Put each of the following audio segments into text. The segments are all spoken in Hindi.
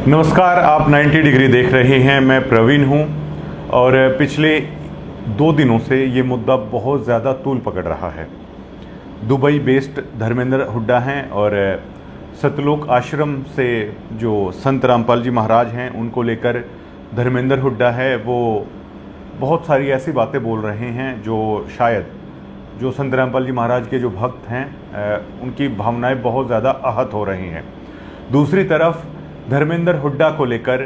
नमस्कार, आप 90 डिग्री देख रहे हैं। मैं प्रवीण हूं और पिछले 2 दिनों से ये मुद्दा बहुत ज़्यादा तूल पकड़ रहा है। दुबई बेस्ड धर्मेंद्र हुड्डा हैं और सतलोक आश्रम से जो संत रामपाल जी महाराज हैं उनको लेकर धर्मेंद्र हुड्डा है वो बहुत सारी ऐसी बातें बोल रहे हैं जो शायद जो संत रामपाल जी महाराज के जो भक्त हैं उनकी भावनाएं बहुत ज़्यादा आहत हो रही हैं। दूसरी तरफ धर्मेंद्र हुड्डा को लेकर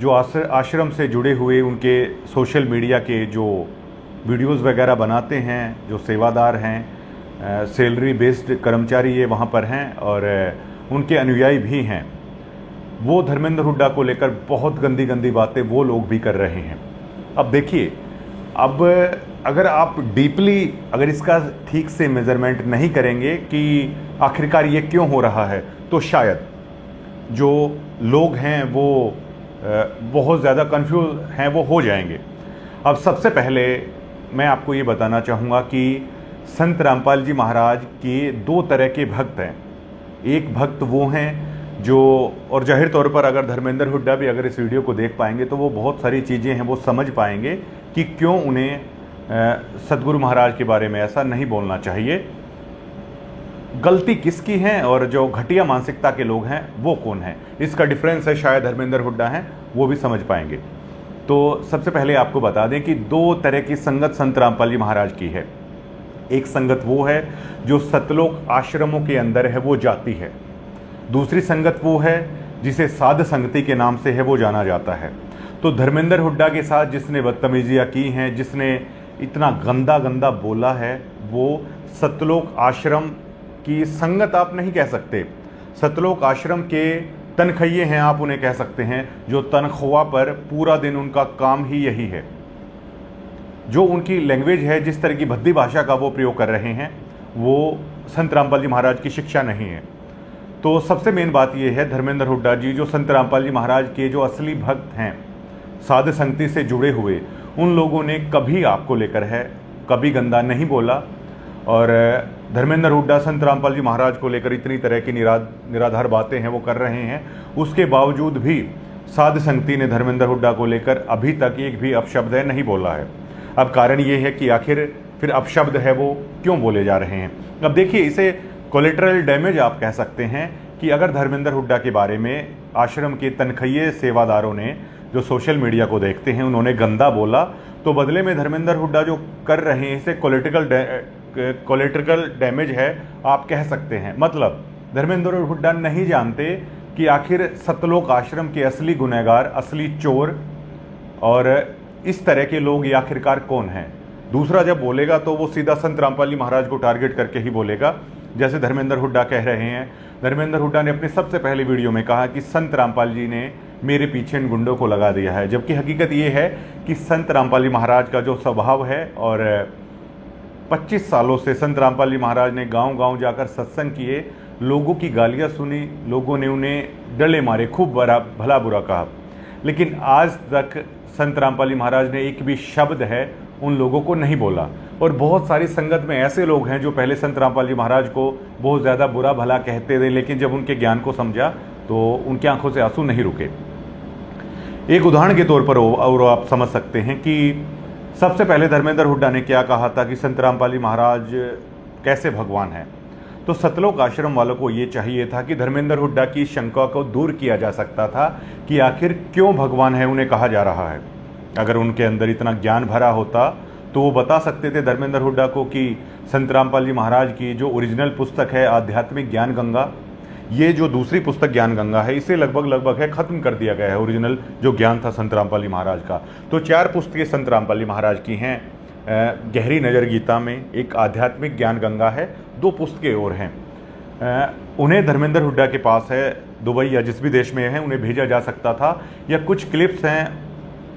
जो आश्रम से जुड़े हुए उनके सोशल मीडिया के जो वीडियोस वगैरह बनाते हैं, जो सेवादार हैं, सैलरी बेस्ड कर्मचारी ये वहाँ पर हैं और उनके अनुयायी भी हैं, वो धर्मेंद्र हुड्डा को लेकर बहुत गंदी गंदी बातें वो लोग भी कर रहे हैं। अब देखिए, अब अगर आप डीपली अगर इसका ठीक से मेज़रमेंट नहीं करेंगे कि आखिरकार ये क्यों हो रहा है, तो शायद जो लोग हैं वो बहुत ज़्यादा कंफ्यूज हैं, वो हो जाएंगे। अब सबसे पहले मैं आपको ये बताना चाहूँगा कि संत रामपाल जी महाराज के 2 तरह के भक्त हैं। एक भक्त वो हैं जो, और जाहिर तौर पर अगर धर्मेंद्र हुड्डा भी अगर इस वीडियो को देख पाएंगे तो वो बहुत सारी चीज़ें हैं वो समझ पाएंगे कि क्यों उन्हें सतगुरु महाराज के बारे में ऐसा नहीं बोलना चाहिए, गलती किसकी है और जो घटिया मानसिकता के लोग हैं वो कौन है, इसका डिफरेंस है शायद धर्मेंद्र हुड्डा हैं वो भी समझ पाएंगे। तो सबसे पहले आपको बता दें कि 2 तरह की संगत संत रामपाल जी महाराज की है। एक संगत वो है जो सतलोक आश्रमों के अंदर है, वो जाती है। दूसरी संगत वो है जिसे साध संगति के नाम से है वो जाना जाता है। तो धर्मेंद्र हुड्डा के साथ जिसने बदतमीजियाँ की हैं, जिसने इतना गंदा गंदा बोला है, वो सतलोक आश्रम की संगत आप नहीं कह सकते। सतलोक आश्रम के तनखइये हैं आप उन्हें कह सकते हैं, जो तनख्वाह पर पूरा दिन उनका काम ही यही है। जो उनकी लैंग्वेज है, जिस तरह की भद्दी भाषा का वो प्रयोग कर रहे हैं, वो संत रामपाल जी महाराज की शिक्षा नहीं है। तो सबसे मेन बात ये है, धर्मेंद्र हुड्डा जी जो संत रामपाल जी महाराज के जो असली भक्त हैं, साध संगति से जुड़े हुए, उन लोगों ने कभी आपको लेकर है कभी गंदा नहीं बोला। और धर्मेंद्र हुड्डा संत रामपाल जी महाराज को लेकर इतनी तरह की निराधार बातें हैं वो कर रहे हैं, उसके बावजूद भी साध संगति ने धर्मेंद्र हुड्डा को लेकर अभी तक एक भी अपशब्द है नहीं बोला है। अब कारण ये है कि आखिर फिर अपशब्द है वो क्यों बोले जा रहे हैं। अब देखिए, इसे कोलेटरल डैमेज आप कह सकते हैं कि अगर धर्मेंद्र हुड्डा के बारे में आश्रम के तनखइये सेवादारों ने जो सोशल मीडिया को देखते हैं उन्होंने गंदा बोला, तो बदले में धर्मेंद्र हुड्डा जो कर रहे हैं इसे कोलेटरल डैमेज है आप कह सकते हैं। मतलब धर्मेंद्र हुड्डा नहीं जानते कि आखिर सतलोक आश्रम के असली गुनहगार, असली चोर और इस तरह के लोग ये आखिरकार कौन हैं। दूसरा जब बोलेगा तो वो सीधा संत रामपाल जी महाराज को टारगेट करके ही बोलेगा, जैसे धर्मेंद्र हुड्डा कह रहे हैं। धर्मेंद्र हुड्डा ने अपनी सबसे पहली वीडियो में कहा कि संत रामपाल जी ने मेरे पीछे इन गुंडों को लगा दिया है, जबकि हकीकत ये है कि संत रामपाल जी महाराज का जो स्वभाव है, और 25 सालों से संत रामपाल जी महाराज ने गांव-गांव जाकर सत्संग किए, लोगों की गालियां सुनी, लोगों ने उन्हें डले मारे, खूब भला बुरा कहा, लेकिन आज तक संत रामपाल जी महाराज ने एक भी शब्द है उन लोगों को नहीं बोला। और बहुत सारी संगत में ऐसे लोग हैं जो पहले संत रामपाल जी महाराज को बहुत ज़्यादा बुरा भला कहते थे, लेकिन जब उनके ज्ञान को समझा तो उनकी आंखों से आंसू नहीं रुके। एक उदाहरण के तौर पर और आप समझ सकते हैं कि सबसे पहले धर्मेंद्र हुड्डा ने क्या कहा था कि संत रामपाल जी महाराज कैसे भगवान हैं। तो सतलोक आश्रम वालों को ये चाहिए था कि धर्मेंद्र हुड्डा की शंका को दूर किया जा सकता था कि आखिर क्यों भगवान है उन्हें कहा जा रहा है। अगर उनके अंदर इतना ज्ञान भरा होता तो वो बता सकते थे धर्मेंद्र हुड्डा को कि संत रामपाल जी महाराज की जो ओरिजिनल पुस्तक है आध्यात्मिक ज्ञान गंगा, ये जो दूसरी पुस्तक ज्ञान गंगा है, इसे लगभग है ख़त्म कर दिया गया है ओरिजिनल जो ज्ञान था संत रामपाल जी महाराज का। तो 4 पुस्तकें संत रामपाल जी महाराज की हैं, गहरी नज़र गीता में, एक आध्यात्मिक ज्ञान गंगा है, 2 पुस्तकें और हैं। उन्हें धर्मेंद्र हुड्डा के पास है, दुबई या जिस भी देश में है उन्हें भेजा जा सकता था, या कुछ क्लिप्स हैं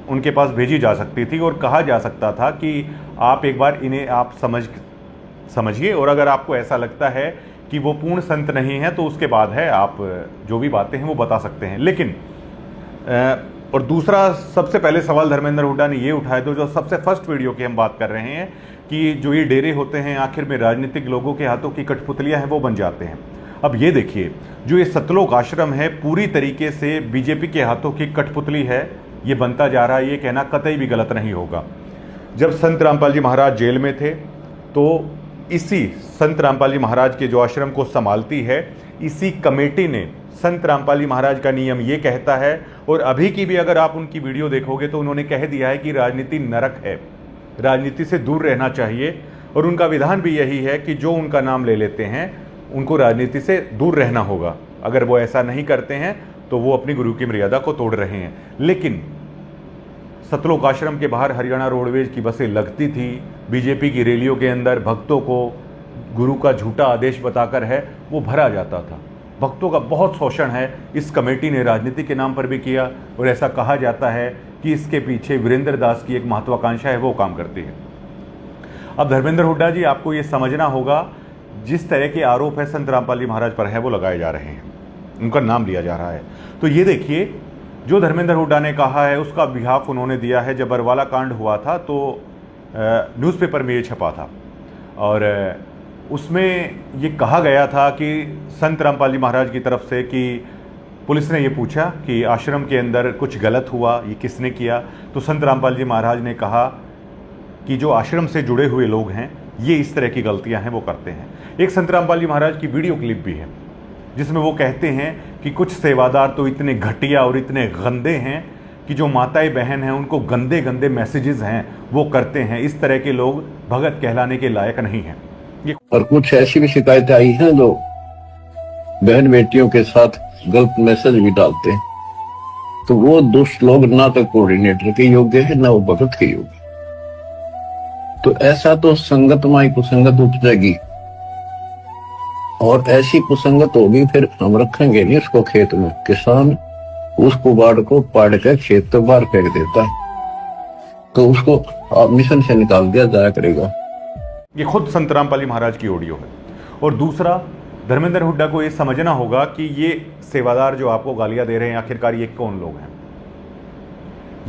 उनके पास भेजी जा सकती थी और कहा जा सकता था कि आप एक बार इन्हें आप समझिए, और अगर आपको ऐसा लगता है कि वो पूर्ण संत नहीं है तो उसके बाद है आप जो भी बातें हैं वो बता सकते हैं। लेकिन और दूसरा सबसे पहले सवाल धर्मेंद्र हुड्डा ने ये उठाया, तो जो सबसे फर्स्ट वीडियो की हम बात कर रहे हैं कि जो ये डेरे होते हैं आखिर में राजनीतिक लोगों के हाथों की कठपुतलियां हैं वो बन जाते हैं। अब ये देखिए, जो ये सतलोक आश्रम है पूरी तरीके से बीजेपी के हाथों की कठपुतली है, ये बनता जा रहा है। ये कहना कतई भी गलत नहीं होगा। जब संत रामपाल जी महाराज जेल में थे तो इसी संत रामपाल जी महाराज के जो आश्रम को संभालती है, इसी कमेटी ने संत रामपाल जी महाराज का नियम ये कहता है, और अभी की भी अगर आप उनकी वीडियो देखोगे तो उन्होंने कह दिया है कि राजनीति नरक है, राजनीति से दूर रहना चाहिए। और उनका विधान भी यही है कि जो उनका नाम ले लेते हैं उनको राजनीति से दूर रहना होगा। अगर वो ऐसा नहीं करते हैं तो वो अपनी गुरु की मर्यादा को तोड़ रहे हैं। लेकिन सतलोक आश्रम के बाहर हरियाणा रोडवेज की बसें लगती थी, बीजेपी की रैलियों के अंदर भक्तों को गुरु का झूठा आदेश बताकर है वो भरा जाता था। भक्तों का बहुत शोषण है, इस कमेटी ने राजनीति के नाम पर भी किया, और ऐसा कहा जाता है कि इसके पीछे वीरेंद्र दास की एक महत्वाकांक्षा है, वो काम करती है। अब धर्मेंद्र हुड्डा जी, आपको ये समझना होगा, जिस तरह के आरोप है संत रामपाल जी महाराज पर है वो लगाए जा रहे हैं, उनका नाम लिया जा रहा है। तो ये देखिए, जो धर्मेंद्र हुड्डा ने कहा है उसका बिहाफ उन्होंने दिया है। जब बरवाला कांड हुआ था तो न्यूज़पेपर में ये छपा था, और उसमें ये कहा गया था कि संत रामपाल जी महाराज की तरफ से कि पुलिस ने ये पूछा कि आश्रम के अंदर कुछ गलत हुआ, ये किसने किया, तो संत रामपाल जी महाराज ने कहा कि जो आश्रम से जुड़े हुए लोग हैं ये इस तरह की गलतियां हैं वो करते हैं। एक संत रामपाल जी महाराज की वीडियो क्लिप भी है जिसमें वो कहते हैं कि कुछ सेवादार तो इतने घटिया और इतने गंदे हैं कि जो माताएं बहन हैं उनको गंदे गंदे मैसेजेस हैं वो करते हैं। इस तरह के लोग भगत कहलाने के लायक नहीं हैं। और कुछ ऐसी भी शिकायतें आई हैं जो बहन बेटियों के साथ गलत मैसेज भी डालते हैं, तो वो दुष्ट लोग ना तो कोऑर्डिनेटर के योग्य है ना वो भगत के योग्य। तो ऐसा तो संगत माई कुसंगत उपजेगी, और ऐसी कुसंगत होगी फिर हम रखेंगे नहीं उसको खेत में। किसान उस कुबाड़ को पाड़ कर खेत तो बाहर फेंक देता है, तो उसको मिशन से निकाल दिया जाया करेगा। ये खुद संत रामपाल जी महाराज की ऑडियो है। और दूसरा, धर्मेंद्र हुड्डा को ये समझना होगा कि ये सेवादार जो आपको गालियां दे रहे हैं आखिरकार ये कौन लोग हैं।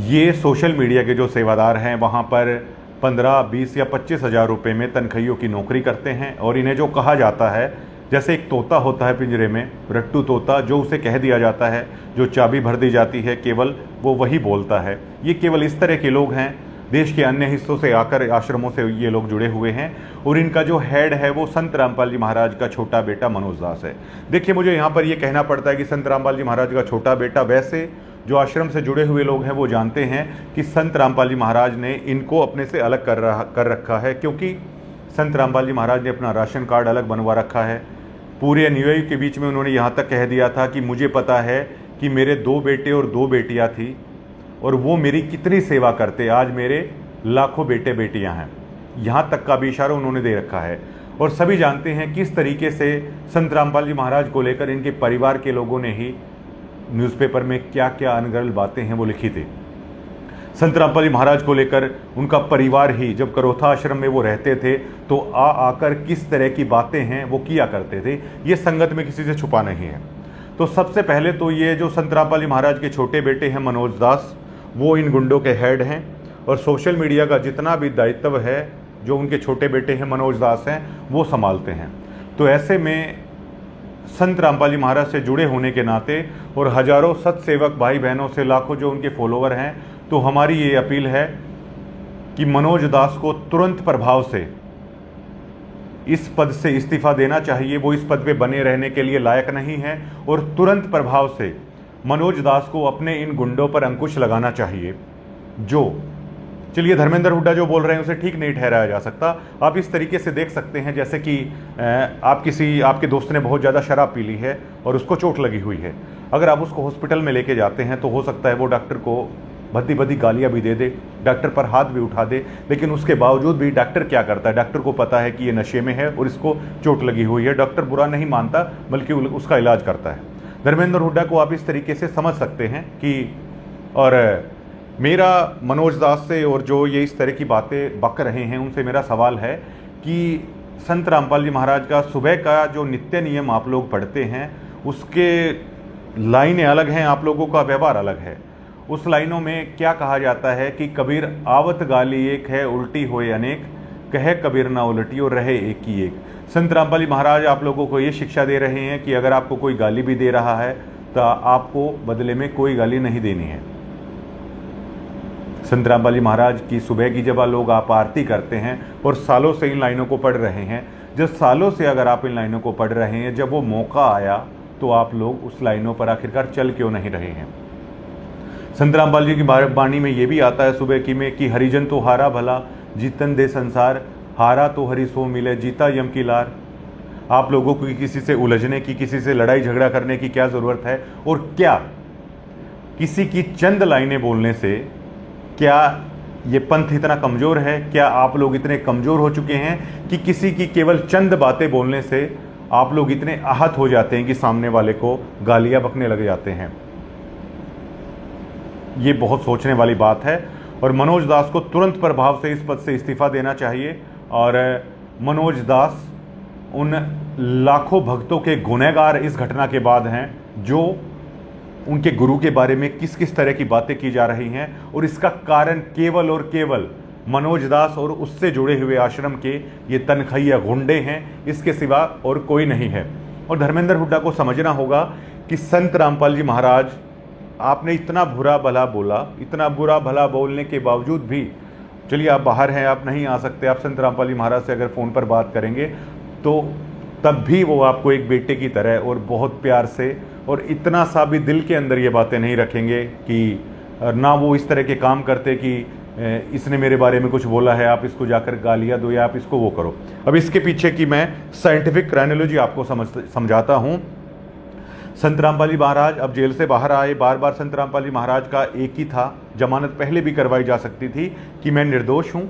ये सोशल मीडिया के जो सेवादार हैं वहाँ पर 15, 20 या 25 हज़ार रुपये में तनख्वाहियों की नौकरी करते हैं, और इन्हें जो कहा जाता है, जैसे एक तोता होता है पिंजरे में, रट्टू तोता, जो उसे कह दिया जाता है, जो चाबी भर दी जाती है, केवल वो वही बोलता है। ये केवल इस तरह के लोग हैं। देश के अन्य हिस्सों से आकर आश्रमों से ये लोग जुड़े हुए हैं, और इनका जो हेड है वो संत रामपाल जी महाराज का छोटा बेटा मनोज दास है। देखिए, मुझे यहाँ पर ये कहना पड़ता है कि संत रामपाल जी महाराज का छोटा बेटा, वैसे जो आश्रम से जुड़े हुए लोग हैं वो जानते हैं कि संत रामपाल जी महाराज ने इनको अपने से अलग कर रखा है, क्योंकि संत रामपाल जी महाराज ने अपना राशन कार्ड अलग बनवा रखा है। पूरे अनुयायी के बीच में उन्होंने यहाँ तक कह दिया था कि मुझे पता है कि मेरे 2 बेटे और 2 बेटियाँ थी, और वो मेरी कितनी सेवा करते, आज मेरे लाखों बेटे बेटियां हैं। यहाँ तक का भी इशारा उन्होंने दे रखा है। और सभी जानते हैं किस तरीके से संत रामपाल जी महाराज को लेकर इनके परिवार के लोगों ने ही न्यूज़पेपर में क्या क्या अनगढ़ बातें हैं वो लिखी थी। संत रामपाल जी महाराज को लेकर उनका परिवार ही, जब करोथा आश्रम में वो रहते थे तो आकर किस तरह की बातें हैं वो किया करते थे, ये संगत में किसी से छुपा नहीं है। तो सबसे पहले तो ये जो संत रामपाल जी महाराज के छोटे बेटे हैं मनोज दास, वो इन गुंडों के हेड हैं, और सोशल मीडिया का जितना भी दायित्व है जो उनके छोटे बेटे हैं मनोज दास हैं वो संभालते हैं। तो ऐसे में संत रामपाल जी महाराज से जुड़े होने के नाते और हजारों सत्सेवक भाई बहनों से, लाखों जो उनके फॉलोवर हैं, तो हमारी ये अपील है कि मनोज दास को तुरंत प्रभाव से इस पद से इस्तीफा देना चाहिए। वो इस पद पे बने रहने के लिए लायक नहीं है, और तुरंत प्रभाव से मनोज दास को अपने इन गुंडों पर अंकुश लगाना चाहिए। जो चलिए, धर्मेंद्र हुड्डा जो बोल रहे हैं उसे ठीक नहीं ठहराया जा सकता। आप इस तरीके से देख सकते हैं जैसे कि आपके दोस्त ने बहुत ज़्यादा शराब पी ली है और उसको चोट लगी हुई है। अगर आप उसको हॉस्पिटल में लेके जाते हैं तो हो सकता है वो डॉक्टर को भद्दी भद्दी गालियाँ भी दे दे, डॉक्टर पर हाथ भी उठा दे, लेकिन उसके बावजूद भी डॉक्टर क्या करता है, डॉक्टर को पता है कि ये नशे में है और इसको चोट लगी हुई है। डॉक्टर बुरा नहीं मानता बल्कि उसका इलाज करता है। धर्मेंद्र हुड्डा को आप इस तरीके से समझ सकते हैं कि, और मेरा मनोज दास से और जो ये इस तरह की बातें बक रहे हैं उनसे मेरा सवाल है कि संत रामपाल जी महाराज का सुबह का जो नित्य नियम आप लोग पढ़ते हैं उसके लाइनें अलग हैं, आप लोगों का व्यवहार अलग है। उस लाइनों में क्या कहा जाता है कि कबीर आवत गाली एक है, उल्टी होए अनेक, कहे कबीर ना उलटी और रहे एक ही एक। संत रामपाल जी महाराज आप लोगों को ये शिक्षा दे रहे हैं कि अगर आपको कोई गाली भी दे रहा है तो आपको बदले में कोई गाली नहीं देनी है। संत रामपाल जी महाराज की सुबह की जब लोग आप आरती करते हैं और सालों से इन लाइनों को पढ़ रहे हैं, जब सालों से अगर आप इन लाइनों को पढ़ रहे हैं, जब वो मौका आया तो आप लोग उस लाइनों पर आखिरकार चल क्यों नहीं रहे हैं। संत रामपाल जी की वाणी में ये भी आता है सुबह की में कि हरिजन तो हारा भला जीतन दे संसार, हारा तो हरि सो मिले जीता यम की लार। आप लोगों को किसी से उलझने की, किसी से लड़ाई झगड़ा करने की क्या ज़रूरत है, और क्या किसी की चंद लाइनें बोलने से क्या ये पंथ इतना कमज़ोर है? क्या आप लोग इतने कमज़ोर हो चुके हैं कि किसी की केवल चंद बातें बोलने से आप लोग इतने आहत हो जाते हैं कि सामने वाले को गालियां बकने लग जाते हैं? ये बहुत सोचने वाली बात है और मनोज दास को तुरंत प्रभाव से इस पद से इस्तीफा देना चाहिए। और मनोज दास उन लाखों भक्तों के गुनहगार इस घटना के बाद हैं जो उनके गुरु के बारे में किस किस तरह की बातें की जा रही हैं, और इसका कारण केवल और केवल मनोज दास और उससे जुड़े हुए आश्रम के ये तनखैया गुंडे हैं, इसके सिवा और कोई नहीं है। और धर्मेंद्र हुड्डा को समझना होगा कि संत रामपाल जी महाराज, आपने इतना बुरा भला बोला, इतना बुरा भला बोलने के बावजूद भी, चलिए आप बाहर हैं, आप नहीं आ सकते, आप संत रामपाल जी महाराज से अगर फ़ोन पर बात करेंगे तो तब भी वो आपको एक बेटे की तरह और बहुत प्यार से और इतना सा भी दिल के अंदर ये बातें नहीं रखेंगे कि ना वो इस तरह के काम करते कि इसने मेरे बारे में कुछ बोला है, आप इसको जाकर गालियाँ दो या आप इसको वो करो। अब इसके पीछे की मैं साइंटिफिक क्राइनोलॉजी आपको समझाता हूँ। संत रामपाल जी महाराज अब जेल से बाहर आए, बार बार संत रामपाल जी महाराज का एक ही था, जमानत पहले भी करवाई जा सकती थी कि मैं निर्दोष हूँ।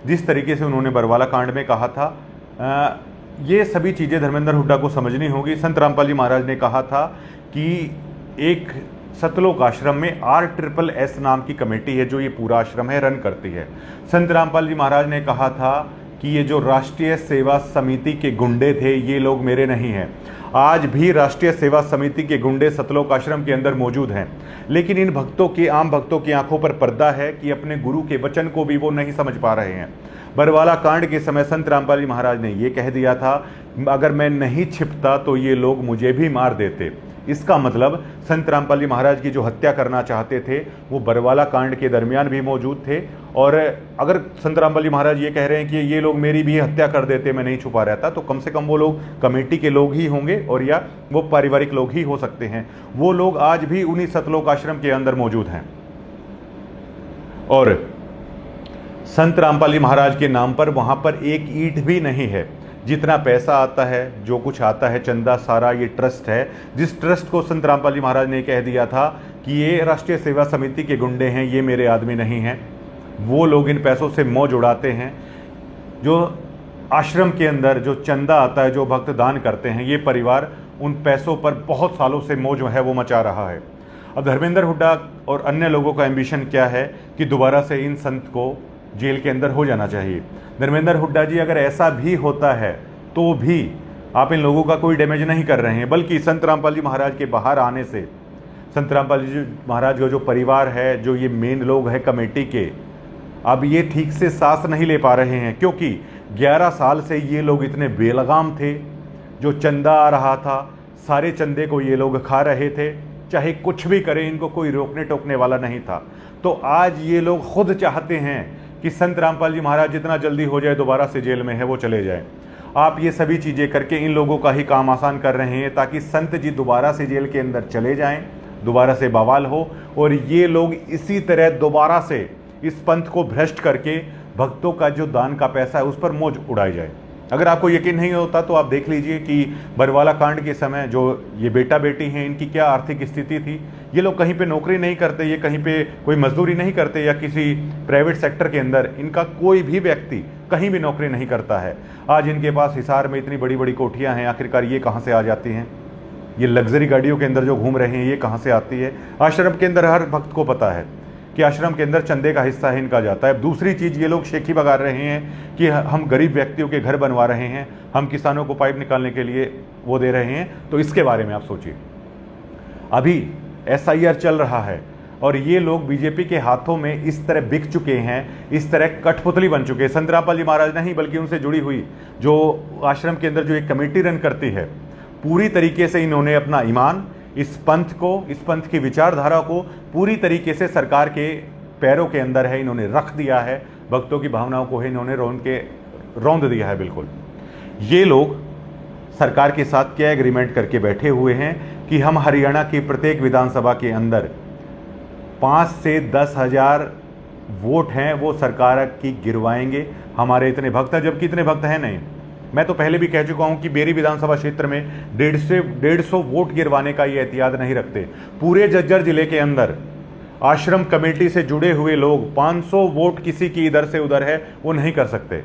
जिस तरीके से उन्होंने बरवाला कांड में कहा था, ये सभी चीज़ें धर्मेंद्र हुड्डा को समझनी होगी। संत रामपाल जी महाराज ने कहा था कि एक सतलोक आश्रम में RSSS नाम की कमेटी है जो ये पूरा आश्रम है रन करती है। संत रामपाल जी महाराज ने कहा था कि ये जो राष्ट्रीय सेवा समिति के गुंडे थे ये लोग मेरे नहीं हैं। आज भी राष्ट्रीय सेवा समिति के गुंडे सतलोक आश्रम के अंदर मौजूद हैं, लेकिन इन भक्तों की, आम भक्तों की आंखों पर पर्दा है कि अपने गुरु के वचन को भी वो नहीं समझ पा रहे हैं। बरवाला कांड के समय संत रामपाल जी महाराज ने ये कह दिया था, अगर मैं नहीं छिपता तो ये लोग मुझे भी मार देते। इसका मतलब संत रामपाल जी महाराज की जो हत्या करना चाहते थे वो बरवाला कांड के दरमियान भी मौजूद थे। और अगर संत रामपाल जी महाराज ये कह रहे हैं कि ये लोग मेरी भी हत्या कर देते, मैं नहीं छुपा रहता, तो कम से कम वो लोग कमेटी के लोग ही होंगे और या वो पारिवारिक लोग ही हो सकते हैं। वो लोग आज भी उन्हीं सतलोक आश्रम के अंदर मौजूद हैं। और संत रामपाल जी महाराज के नाम पर वहाँ पर एक ईंट भी नहीं है। जितना पैसा आता है, जो कुछ आता है चंदा, सारा ये ट्रस्ट है, जिस ट्रस्ट को संत रामपाल जी महाराज ने कह दिया था कि ये राष्ट्रीय सेवा समिति के गुंडे हैं, ये मेरे आदमी नहीं हैं। वो लोग इन पैसों से मौज उड़ाते हैं। जो आश्रम के अंदर जो चंदा आता है, जो भक्त दान करते हैं, ये परिवार उन पैसों पर बहुत सालों से मौज है वो मचा रहा है। अब धर्मेंद्र हुड्डा और अन्य लोगों का एम्बिशन क्या है कि दोबारा से इन संत को जेल के अंदर हो जाना चाहिए। धर्मेंद्र हुड्डा जी, अगर ऐसा भी होता है तो भी आप इन लोगों का कोई डैमेज नहीं कर रहे हैं, बल्कि संत रामपाल जी महाराज के बाहर आने से संत रामपाल जी महाराज का जो परिवार है, जो ये मेन लोग हैं कमेटी के, अब ये ठीक से सांस नहीं ले पा रहे हैं, क्योंकि 11 साल से ये लोग इतने बेलगाम थे। जो चंदा आ रहा था, सारे चंदे को ये लोग खा रहे थे, चाहे कुछ भी करें, इनको कोई रोकने टोकने वाला नहीं था। तो आज ये लोग खुद चाहते हैं कि संत रामपाल जी महाराज जितना जल्दी हो जाए दोबारा से जेल में है वो चले जाएं। आप ये सभी चीज़ें करके इन लोगों का ही काम आसान कर रहे हैं ताकि संत जी दोबारा से जेल के अंदर चले जाएं, दोबारा से बवाल हो और ये लोग इसी तरह दोबारा से इस पंथ को भ्रष्ट करके भक्तों का जो दान का पैसा है उस पर मौज उड़ाई जाए। अगर आपको यकीन नहीं होता तो आप देख लीजिए कि बरवाला कांड के समय जो ये बेटा बेटी हैं, इनकी क्या आर्थिक स्थिति थी। ये लोग कहीं पे नौकरी नहीं करते, ये कहीं पे कोई मजदूरी नहीं करते, या किसी प्राइवेट सेक्टर के अंदर इनका कोई भी व्यक्ति कहीं भी नौकरी नहीं करता है। आज इनके पास हिसार में इतनी बड़ी बड़ी कोठियाँ हैं, आखिरकार ये कहाँ से आ जाती हैं? ये लग्जरी गाड़ियों के अंदर जो घूम रहे हैं ये कहाँ से आती है? आश्रम के अंदर हर भक्त को पता है कि आश्रम के अंदर चंदे का हिस्सा है इनका जाता है। दूसरी चीज़, ये लोग शेखी बगा रहे हैं कि हम गरीब व्यक्तियों के घर बनवा रहे हैं, हम किसानों को पाइप निकालने के लिए वो दे रहे हैं। तो इसके बारे में आप सोचिए। अभी SIR चल रहा है और ये लोग बीजेपी के हाथों में इस तरह बिक चुके हैं, इस तरह कठपुतली बन चुके हैं। संत रामपाल जी महाराज नहीं, बल्कि उनसे जुड़ी हुई जो आश्रम के अंदर जो एक कमेटी रन करती है, पूरी तरीके से इन्होंने अपना ईमान, इस पंथ को, इस पंथ की विचारधारा को पूरी तरीके से सरकार के पैरों के अंदर है इन्होंने रख दिया है। भक्तों की भावनाओं को है इन्होंने रौंद दिया है। बिल्कुल ये लोग सरकार के साथ क्या एग्रीमेंट करके बैठे हुए हैं कि हम हरियाणा की प्रत्येक विधानसभा के अंदर 5 से 10 हजार वोट हैं वो सरकार की गिरवाएंगे। हमारे इतने भक्त हैं, जबकि इतने भक्त हैं नहीं। मैं तो पहले भी कह चुका हूं कि बेरी विधानसभा क्षेत्र में 150 वोट गिरवाने का ये एहतियात नहीं रखते। पूरे झज्जर जिले के अंदर आश्रम कमेटी से जुड़े हुए लोग 500 वोट किसी की इधर से उधर है वो नहीं कर सकते,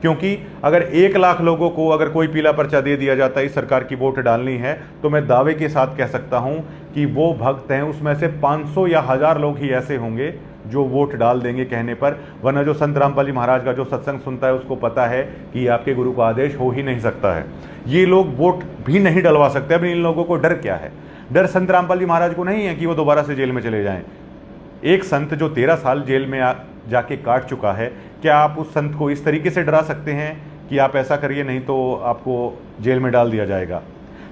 क्योंकि अगर 1 लाख लोगों को अगर कोई पीला पर्चा दे दिया जाता है इस सरकार की वोट डालनी है, तो मैं दावे के साथ कह सकता हूं कि वो भक्त हैं उसमें से 500 या 1000 लोग ही ऐसे होंगे जो वोट डाल देंगे कहने पर। वरना जो संत रामपाल जी महाराज का जो सत्संग सुनता है उसको पता है कि आपके गुरु का आदेश हो ही नहीं सकता है। ये लोग वोट भी नहीं डलवा सकते। अब इन लोगों को डर क्या है? डर संत रामपाल जी महाराज को नहीं है कि वो दोबारा से जेल में चले जाएं। एक संत जो 13 साल जेल में जाके काट चुका है, क्या आप उस संत को इस तरीके से डरा सकते हैं कि आप ऐसा करिए नहीं तो आपको जेल में डाल दिया जाएगा?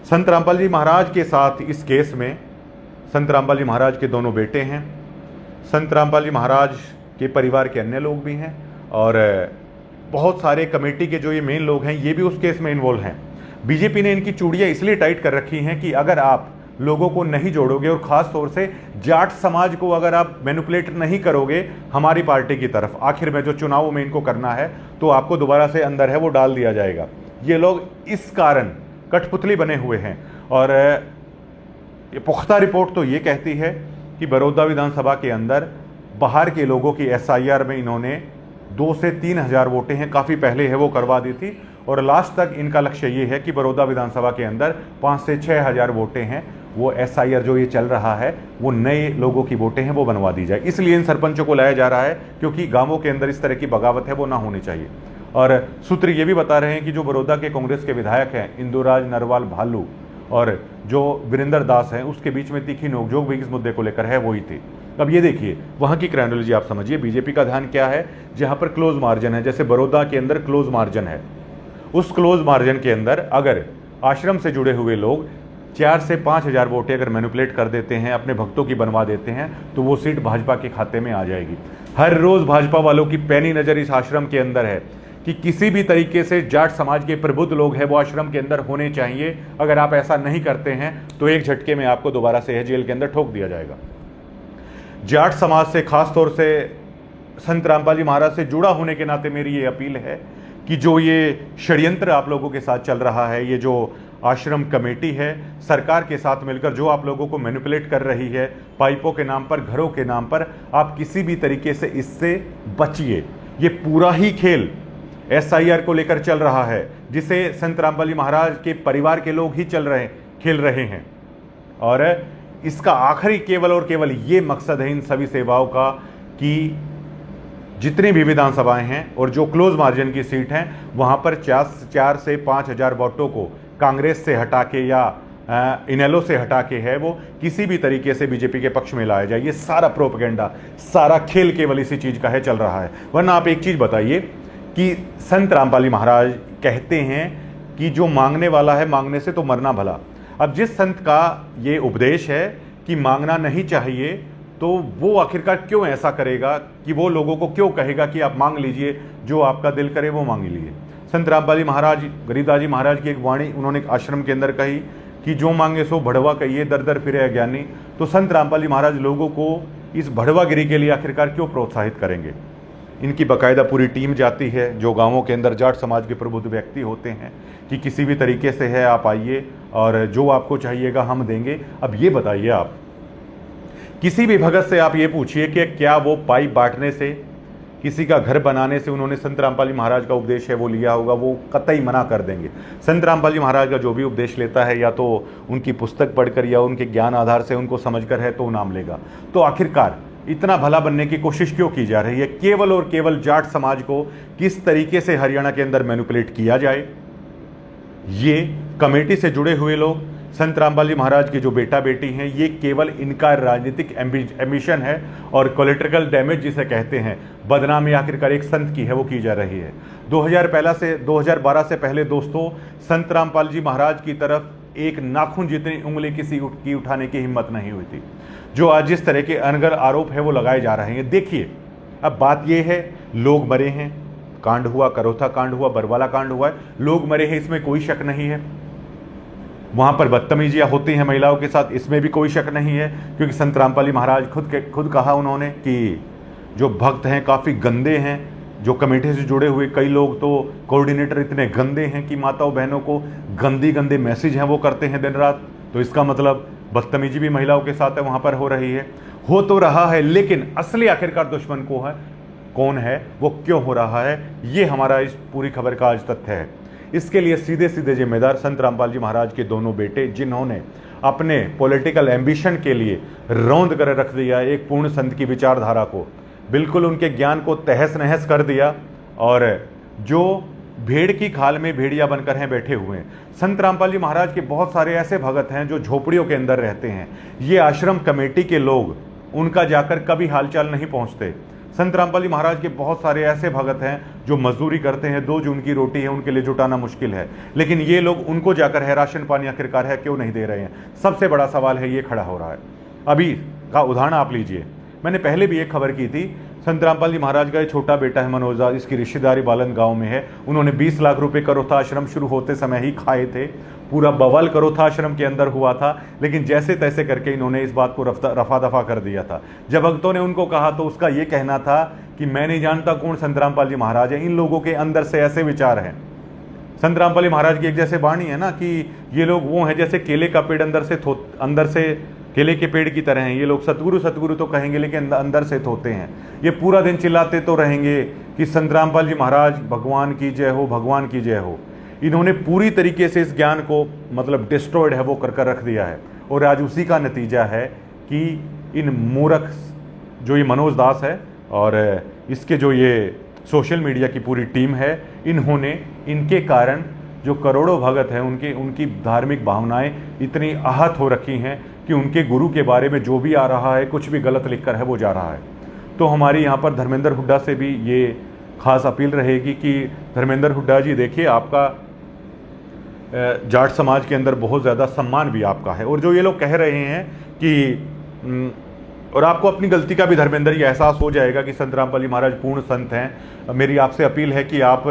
संत रामपाल जी महाराज के साथ इस केस में संत रामपाल जी महाराज के दोनों बेटे हैं, संत रामपाल जी महाराज के परिवार के अन्य लोग भी हैं, और बहुत सारे कमेटी के जो ये मेन लोग हैं ये भी उस केस में इन्वॉल्व हैं। बीजेपी ने इनकी चूड़ियाँ इसलिए टाइट कर रखी हैं कि अगर आप लोगों को नहीं जोड़ोगे और ख़ास तौर से जाट समाज को अगर आप मैनिपुलेट नहीं करोगे हमारी पार्टी की तरफ, आखिर में जो चुनाव में इनको करना है, तो आपको दोबारा से अंदर है वो डाल दिया जाएगा। ये लोग इस कारण कठपुतली बने हुए हैं। और ये पुख्ता रिपोर्ट तो ये कहती है कि बड़ौदा विधानसभा के अंदर बाहर के लोगों की SIR में इन्होंने 2 से 3 हजार वोटें हैं, काफ़ी पहले है वो करवा दी थी, और लास्ट तक इनका लक्ष्य ये है कि बड़ौदा विधानसभा के अंदर 5 से 6 हजार वोटें हैं वो SIR जो ये चल रहा है वो नए लोगों की वोटें हैं वो बनवा दी जाए। इसलिए इन सरपंचों को लाया जा रहा है क्योंकि गांवों के अंदर इस तरह की बगावत है वो ना होनी चाहिए। और सूत्र ये भी बता रहे हैं कि जो बड़ौदा के कांग्रेस के विधायक हैं इंदुराज नरवाल भालू और जो वीरेंद्र दास हैं उसके बीच में तीखी नोकझोंक भी इस मुद्दे को लेकर है वही थी। अब ये देखिए वहाँ की क्राइनोलॉजी आप समझिए। बीजेपी का ध्यान क्या है? जहाँ पर क्लोज मार्जिन है, जैसे बड़ौदा के अंदर क्लोज मार्जिन है, उस क्लोज मार्जिन के अंदर अगर आश्रम से जुड़े हुए लोग 4 से 5 हजार वोटें अगर मैनिपुलेट कर देते हैं, अपने भक्तों की बनवा देते हैं, तो वो सीट भाजपा के खाते में आ जाएगी। हर रोज भाजपा वालों की पैनी नज़र इस आश्रम के अंदर है कि किसी भी तरीके से जाट समाज के प्रबुद्ध लोग हैं वो आश्रम के अंदर होने चाहिए। अगर आप ऐसा नहीं करते हैं तो एक झटके में आपको दोबारा से जेल के अंदर ठोक दिया जाएगा। जाट समाज से, खास तौर से संत रामपाल जी महाराज से जुड़ा होने के नाते मेरी ये अपील है कि जो ये षड्यंत्र आप लोगों के साथ चल रहा है, ये जो आश्रम कमेटी है सरकार के साथ मिलकर जो आप लोगों को मैनिपुलेट कर रही है पाइपों के नाम पर, घरों के नाम पर, आप किसी भी तरीके से इससे बचिए। ये पूरा ही खेल SIR को लेकर चल रहा है जिसे संत रामपाल जी महाराज के परिवार के लोग ही खेल रहे हैं, और इसका आखिरी केवल और केवल ये मकसद है इन सभी सेवाओं का कि जितनी भी विधानसभाएं हैं और जो क्लोज मार्जिन की सीट हैं वहां पर 4 से 5 हजार वोटों को कांग्रेस से हटा के या इनेलो से हटा के है वो किसी भी तरीके से बीजेपी के पक्ष में लाया जाए। ये सारा प्रोपेगेंडा, सारा खेल केवल इसी चीज़ का है चल रहा है। वरना आप एक चीज़ बताइए कि संत रामपाल जी महाराज कहते हैं कि जो मांगने वाला है मांगने से तो मरना भला। अब जिस संत का ये उपदेश है कि मांगना नहीं चाहिए, तो वो आखिरकार क्यों ऐसा करेगा कि वो लोगों को क्यों कहेगा कि आप मांग लीजिए, जो आपका दिल करे वो मांग लीजिए। संत रामपाल जी महाराज, गरीबदास जी महाराज की एक वाणी उन्होंने आश्रम के अंदर कही कि जो मांगे सो भड़वा कहिए, दर दर फिरे अज्ञानी। तो संत रामपाल जी महाराज लोगों को इस भड़वागिरी के लिए आखिरकार क्यों प्रोत्साहित करेंगे? इनकी बाकायदा पूरी टीम जाती है जो गांवों के अंदर जाट समाज के प्रबुद्ध व्यक्ति होते हैं कि किसी भी तरीके से है आप आइए और जो आपको चाहिएगा हम देंगे। अब ये बताइए, आप किसी भी भगत से आप ये पूछिए कि क्या वो पाइप बांटने से, किसी का घर बनाने से उन्होंने संत रामपाल जी महाराज का उपदेश है वो लिया होगा? वो कतई मना कर देंगे। संत रामपाल जी महाराज का जो भी उपदेश लेता है या तो उनकी पुस्तक पढ़कर या उनके ज्ञान आधार से उनको समझकर है तो नाम लेगा। तो आखिरकार इतना भला बनने की कोशिश क्यों की जा रही है? केवल और केवल जाट समाज को किस तरीके से हरियाणा के अंदर मैनिपुलेट किया जाए, ये कमेटी से जुड़े हुए लोग, संत रामपाल जी महाराज के जो बेटा बेटी हैं, ये केवल इनका राजनीतिक एम्बिशन है और कोलेट्रिकल डैमेज जिसे कहते हैं, बदनामी आखिरकार एक संत की है, वो की जा रही है। 2012 से पहले दोस्तों, संत रामपाल जी महाराज की तरफ एक नाखून जितनी उंगली किसी की उठाने की हिम्मत नहीं हुई थी। जो आज जिस तरह के अनगर आरोप है वो लगाए जा रहे हैं। देखिए, अब बात यह है, लोग मरे हैं, कांड हुआ, करोथा कांड हुआ, बरवाला कांड हुआ है, लोग मरे हैं, इसमें कोई शक नहीं है। वहां पर बदतमीजियां होती हैं महिलाओं के साथ, इसमें भी कोई शक नहीं है, क्योंकि संत रामपाल जी महाराज खुद कहा उन्होंने कि जो भक्त हैं काफ़ी गंदे हैं। जो कमेटी से जुड़े हुए कई लोग तो कोऑर्डिनेटर इतने गंदे हैं कि माताओं बहनों को गंदे मैसेज हैं वो करते हैं दिन रात। तो इसका मतलब बदतमीजी भी महिलाओं के साथ है वहाँ पर हो रही है, हो तो रहा है, लेकिन असली आखिरकार दुश्मन कौन है, वो क्यों हो रहा है, ये हमारा इस पूरी खबर का आज तथ्य है। इसके लिए सीधे जिम्मेदार संत रामपाल जी महाराज के दोनों बेटे, जिन्होंने अपने पॉलिटिकल एम्बिशन के लिए रौंद कर रख दिया एक पूर्ण संत की विचारधारा को, बिल्कुल उनके ज्ञान को तहस नहस कर दिया, और जो भेड़ की खाल में भेड़िया बनकर हैं बैठे हुए हैं। संत रामपाल जी महाराज के बहुत सारे ऐसे भगत हैं जो झोपड़ियों के अंदर रहते हैं। ये आश्रम कमेटी के लोग उनका जाकर कभी हालचाल नहीं पहुंचते। संत रामपाल जी महाराज के बहुत सारे ऐसे भगत हैं जो मजदूरी करते हैं, दो जो उनकी रोटी है उनके लिए जुटाना मुश्किल है, लेकिन ये लोग उनको जाकर है राशन पानी आखिरकार है क्यों नहीं दे रहे हैं। सबसे बड़ा सवाल है ये खड़ा हो रहा है। अभी का उदाहरण आप लीजिए, मैंने पहले भी एक खबर की थी, संत रामपाल जी महाराज का एक छोटा बेटा है मनोज दास, इसकी रिश्तेदारी बालन गांव में है। उन्होंने 20 लाख रुपए करोथा आश्रम शुरू होते समय ही खाए थे। पूरा बवाल करोथा आश्रम के अंदर हुआ था, लेकिन जैसे तैसे करके इन्होंने इस बात को रफा दफा कर दिया था। जब भक्तों ने उनको कहा तो उसका ये कहना था कि मैं नहीं जानता कौन संत रामपाल जी महाराज है, इन लोगों के अंदर से ऐसे विचार हैं। संत रामपाल जी महाराज की एक जैसे वाणी है ना कि ये लोग वो हैं जैसे केले का पेड़ अंदर से केले के पेड़ की तरह हैं। ये लोग सतगुरु तो कहेंगे, लेकिन अंदर से थोते हैं। ये पूरा दिन चिल्लाते तो रहेंगे कि संत रामपाल जी महाराज भगवान की जय हो, भगवान की जय हो। इन्होंने पूरी तरीके से इस ज्ञान को मतलब डिस्ट्रॉयड है वो कर रख दिया है, और आज उसी का नतीजा है कि इन मूर्ख जो ये मनोज दास है और इसके जो ये सोशल मीडिया की पूरी टीम है, इन्होंने इनके कारण जो करोड़ों भगत हैं उनकी धार्मिक भावनाएं इतनी आहत हो रखी हैं कि उनके गुरु के बारे में जो भी आ रहा है, कुछ भी गलत लिखकर है वो जा रहा है। तो हमारी यहाँ पर धर्मेंद्र हुड्डा से भी ये खास अपील रहेगी कि धर्मेंद्र हुड्डा जी, देखिए आपका जाट समाज के अंदर बहुत ज़्यादा सम्मान भी आपका है, और जो ये लोग कह रहे हैं कि और आपको अपनी गलती का भी धर्मेंद्र ये एहसास हो जाएगा कि संत रामपाल जी महाराज पूर्ण संत हैं। मेरी आपसे अपील है कि आप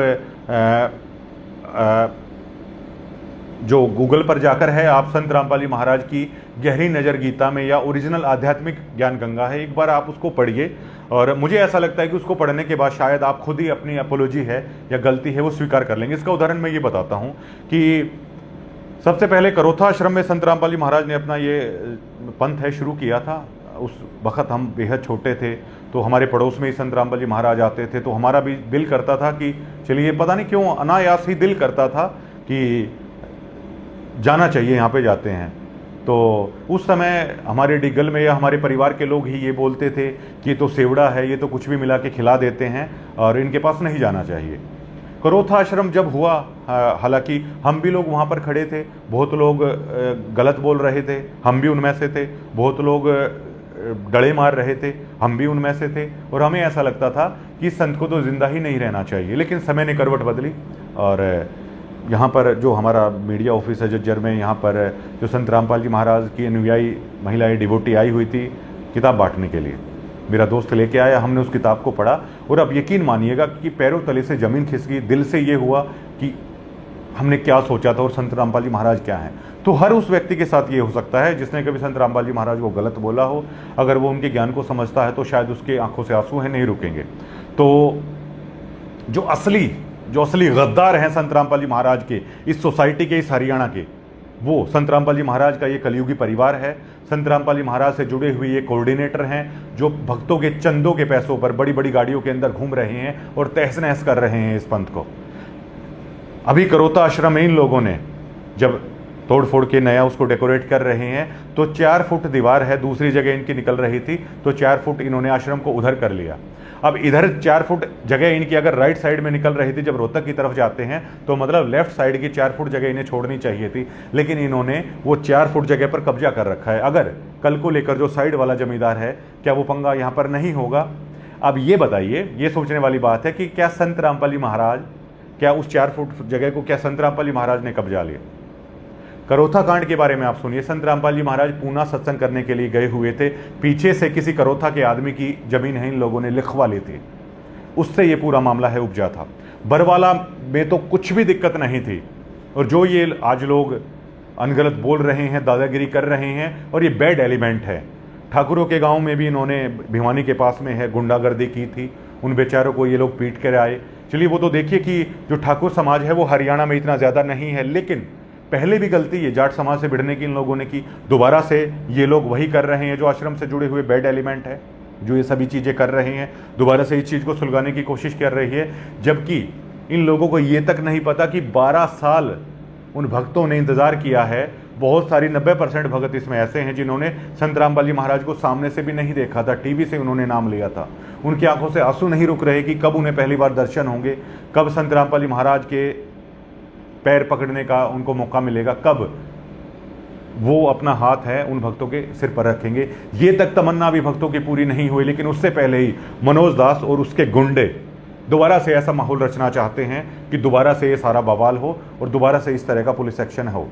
जो गूगल पर जाकर है, आप संत रामपाल जी महाराज की गहरी नज़र गीता में या ओरिजिनल आध्यात्मिक ज्ञान गंगा है, एक बार आप उसको पढ़िए। और मुझे ऐसा लगता है कि उसको पढ़ने के बाद शायद आप खुद ही अपनी अपोलॉजी है या गलती है वो स्वीकार कर लेंगे। इसका उदाहरण मैं ये बताता हूँ कि सबसे पहले करोथा आश्रम में संत रामपाल जी महाराज ने अपना ये पंथ है शुरू किया था। उस वक्त हम बेहद छोटे थे, तो हमारे पड़ोस में ही संत रामपाल जी महाराज आते थे, तो हमारा भी दिल करता था कि चलिए, पता नहीं क्यों अनायास ही दिल करता था कि जाना चाहिए, यहाँ पे जाते हैं। तो उस समय हमारे डिग्गल में या हमारे परिवार के लोग ही ये बोलते थे कि ये तो सेवड़ा है, ये तो कुछ भी मिला के खिला देते हैं और इनके पास नहीं जाना चाहिए। करोथा आश्रम जब हुआ, हालांकि हम भी लोग वहाँ पर खड़े थे, बहुत लोग गलत बोल रहे थे, हम भी उनमें से थे, बहुत लोग डड़े मार रहे थे, हम भी उनमें से थे, और हमें ऐसा लगता था कि संत को तो जिंदा ही नहीं रहना चाहिए। लेकिन समय ने करवट बदली, और यहाँ पर जो हमारा मीडिया ऑफिस है जज्जर में, यहाँ पर जो संत रामपाल जी महाराज की अनुयायी महिलाएं डिवोटी आई हुई थी किताब बांटने के लिए, मेरा दोस्त लेके आया, हमने उस किताब को पढ़ा, और अब यकीन मानिएगा कि पैरों तले से ज़मीन खिसकी। दिल से ये हुआ कि हमने क्या सोचा था और संत रामपाल जी महाराज क्या हैं। तो हर उस व्यक्ति के साथ ये हो सकता है जिसने कभी संत रामपाल जी महाराज को गलत बोला हो, अगर वो उनके ज्ञान को समझता है तो शायद उसके आंखों से आंसू हैं नहीं रुकेंगे। तो जो असली गद्दार हैं संत रामपाल जी महाराज के, इस सोसाइटी के, इस हरियाणा के, वो संत रामपाल जी महाराज का ये कलयुगी परिवार है। संत रामपाल जी महाराज से जुड़े हुए ये कोऑर्डिनेटर हैं जो भक्तों के चंदों के पैसों पर बड़ी बड़ी गाड़ियों के अंदर घूम रहे हैं और तहस नहस कर रहे हैं इस पंथ को। अभी करोता आश्रम में इन लोगों ने जब तोड़ फोड़ के नया उसको डेकोरेट कर रहे हैं। तो 4 फुट दीवार है, दूसरी जगह इनकी निकल रही थी, तो 4 फुट इन्होंने आश्रम को उधर कर लिया। अब इधर 4 फुट जगह इनकी अगर राइट साइड में निकल रही थी, जब रोहतक की तरफ जाते हैं तो मतलब लेफ्ट साइड की 4 फुट जगह इन्हें छोड़नी चाहिए थी, लेकिन इन्होंने वो 4 फुट जगह पर कब्जा कर रखा है। अगर कल को लेकर जो साइड वाला जमींदार है, क्या वो पंगा यहाँ पर नहीं होगा? अब ये बताइए, ये सोचने वाली बात है कि क्या संत रामपाल महाराज, क्या उस 4 फुट जगह को क्या संत रामपाल महाराज ने कब्जा लिया? करोथा कांड के बारे में आप सुनिए। संत रामपाल जी महाराज पूना सत्संग करने के लिए गए हुए थे, पीछे से किसी करोथा के आदमी की जमीन है इन लोगों ने लिखवा ली थी, उससे ये पूरा मामला है उपजा था। बरवाला में तो कुछ भी दिक्कत नहीं थी, और जो ये आज लोग अनगलत बोल रहे हैं, दादागिरी कर रहे हैं, और ये बैड एलिमेंट है। ठाकुरों के गांव में भी इन्होंने भिवानी के पास में है गुंडागर्दी की थी, उन बेचारों को ये लोग पीट कर आए। चलिए वो तो देखिए कि जो ठाकुर समाज है वो हरियाणा में इतना ज़्यादा नहीं है, लेकिन पहले भी गलती ये जाट समाज से भिड़ने की इन लोगों ने की, दोबारा से ये लोग वही कर रहे हैं जो आश्रम से जुड़े हुए बैड एलिमेंट है, जो ये सभी चीज़ें कर रहे हैं, दोबारा से इस चीज़ को सुलगाने की कोशिश कर रही है। जबकि इन लोगों को ये तक नहीं पता कि 12 साल उन भक्तों ने इंतज़ार किया है। बहुत सारी 90% भगत इसमें ऐसे हैं जिन्होंने संत रामपाल जी महाराज को सामने से भी नहीं देखा था, टीवी से उन्होंने नाम लिया था। उनकी आंखों से आंसू नहीं रुक रहे कि कब उन्हें पहली बार दर्शन होंगे, कब संत रामपाल जी महाराज के पैर पकड़ने का उनको मौका मिलेगा, कब वो अपना हाथ है उन भक्तों के सिर पर रखेंगे। ये तक तमन्ना भी भक्तों की पूरी नहीं हुई, लेकिन उससे पहले ही मनोज दास और उसके गुंडे दोबारा से ऐसा माहौल रचना चाहते हैं कि दोबारा से ये सारा बवाल हो और दोबारा से इस तरह का पुलिस एक्शन हो।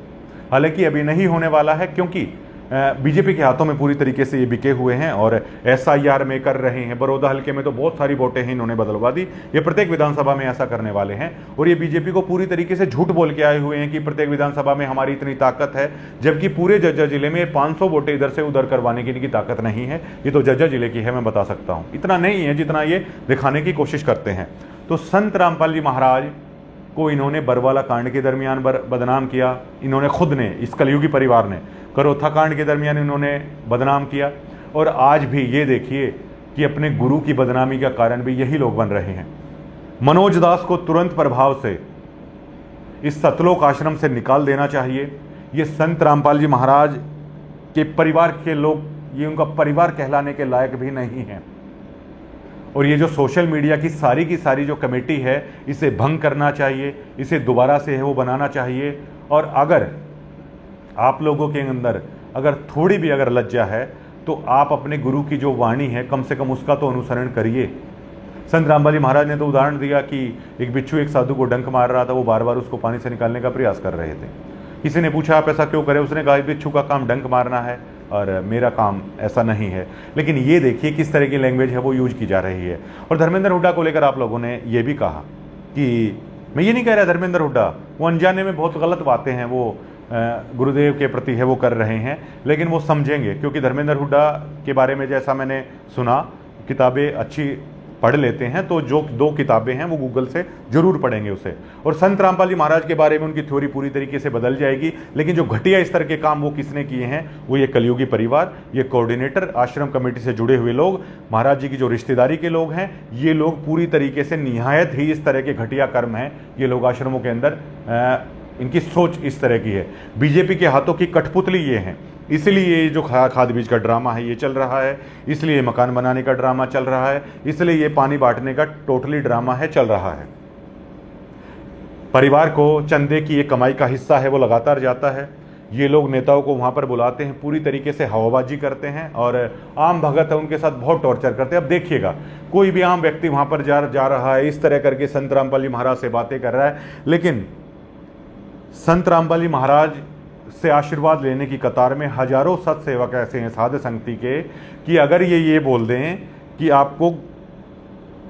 हालांकि अभी नहीं होने वाला है, क्योंकि बीजेपी के हाथों में पूरी तरीके से ये बिके हुए हैं और SIR में कर रहे हैं। बड़ौदा हल्के में तो बहुत सारी वोटें हैं इन्होंने बदलवा दी। ये प्रत्येक विधानसभा में ऐसा करने वाले हैं, और ये बीजेपी को पूरी तरीके से झूठ बोल के आए हुए हैं कि प्रत्येक विधानसभा में हमारी इतनी ताकत है, जबकि पूरे जज्जा जिले में 500 वोटें इधर से उधर करवाने की इनकी ताकत नहीं है। ये तो जज्जा जिले की है, मैं बता सकता हूँ। इतना नहीं है जितना ये दिखाने की कोशिश करते हैं। तो संत रामपाल जी महाराज को इन्होंने बरवाला कांड के दरमियान बदनाम किया, इन्होंने खुद ने, इस कलयुगी परिवार ने करोथा कांड के दरमियान इन्होंने बदनाम किया, और आज भी ये देखिए कि अपने गुरु की बदनामी का कारण भी यही लोग बन रहे हैं। मनोज दास को तुरंत प्रभाव से इस सतलोक आश्रम से निकाल देना चाहिए। ये संत रामपाल जी महाराज के परिवार के लोग, ये उनका परिवार कहलाने के लायक भी नहीं है। और ये जो सोशल मीडिया की सारी जो कमेटी है, इसे भंग करना चाहिए, इसे दोबारा से है वो बनाना चाहिए। और अगर आप लोगों के अंदर अगर थोड़ी भी अगर लज्जा है, तो आप अपने गुरु की जो वाणी है कम से कम उसका तो अनुसरण करिए। संत रामपाल जी महाराज ने तो उदाहरण दिया कि एक बिच्छू एक साधु को डंक मार रहा था, वो बार बार उसको पानी से निकालने का प्रयास कर रहे थे। किसी ने पूछा आप ऐसा क्यों करें, उसने कहा बिच्छू का काम डंक मारना है और मेरा काम ऐसा नहीं है। लेकिन ये देखिए किस तरह की लैंग्वेज है वो यूज की जा रही है। और धर्मेंद्र हुड्डा को लेकर आप लोगों ने ये भी कहा कि मैं ये नहीं कह रहा धर्मेंद्र हुड्डा, वो अनजाने में बहुत गलत बातें हैं वो गुरुदेव के प्रति है वो कर रहे हैं, लेकिन वो समझेंगे, क्योंकि धर्मेंद्र हुड्डा के बारे में जैसा मैंने सुना, किताबें अच्छी पढ़ लेते हैं, तो जो 2 किताबें हैं वो गूगल से जरूर पढ़ेंगे उसे। और संत रामपाल जी महाराज के बारे में उनकी थ्योरी पूरी तरीके से बदल जाएगी। लेकिन जो घटिया इस तरह के काम वो किसने किए हैं, वो ये कलयुगी परिवार, ये कोऑर्डिनेटर, आश्रम कमेटी से जुड़े हुए लोग, महाराज जी की जो रिश्तेदारी के लोग हैं, ये लोग पूरी तरीके से निहायत ही इस तरह के घटिया कर्म हैं। ये लोग आश्रमों के अंदर इनकी सोच इस तरह की है। बीजेपी के हाथों की कठपुतली ये हैं, इसलिए ये जो खाद बीज का ड्रामा है ये चल रहा है, इसलिए मकान बनाने का ड्रामा चल रहा है, इसलिए ये पानी बांटने का टोटली ड्रामा है चल रहा है। परिवार को चंदे की ये कमाई का हिस्सा है वो लगातार जाता है। ये लोग नेताओं को वहाँ पर बुलाते हैं, पूरी तरीके से हवाबाजी करते हैं, और आम भगत है उनके साथ बहुत टॉर्चर करते हैं। अब देखिएगा कोई भी आम व्यक्ति वहाँ पर जा रहा है, इस तरह करके संत रामपाल जी महाराज से बातें कर रहा है, लेकिन संत रामपाल जी महाराज से आशीर्वाद लेने की कतार में हजारों सत्सेवक ऐसे हैं साधु संगति के, कि अगर ये बोल दें कि आपको